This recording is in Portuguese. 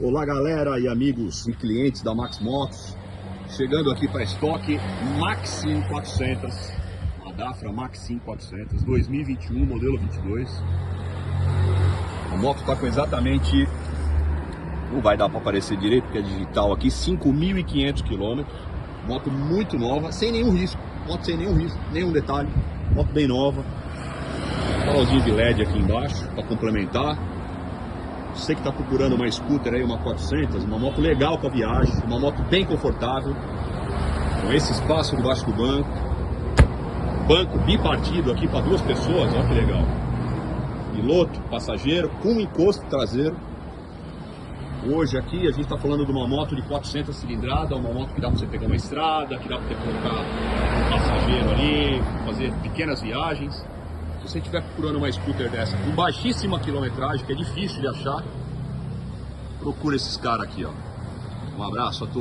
Olá galera e amigos e clientes da Max Motos, chegando aqui para estoque Maxim 400, a Dafra Maxim 400 2021, modelo 22. A moto está com exatamente, não vai dar para aparecer direito porque é digital aqui, 5.500 km, moto muito nova, sem nenhum risco, moto sem nenhum risco, nenhum detalhe, moto bem nova, farolzinho de LED aqui embaixo para complementar. Você que está procurando uma scooter aí, uma 400, uma moto legal para viagem, uma moto bem confortável, com esse espaço debaixo do banco bipartido aqui para duas pessoas, olha que legal. Piloto, passageiro, com encosto traseiro. Hoje aqui a gente está falando de uma moto de 400 cilindrada, uma moto que dá para você pegar uma estrada, que dá para você colocar um passageiro ali, fazer pequenas viagens. Se você estiver procurando uma scooter dessa com baixíssima quilometragem, que é difícil de achar, procura esses caras aqui, ó. Um abraço a todos.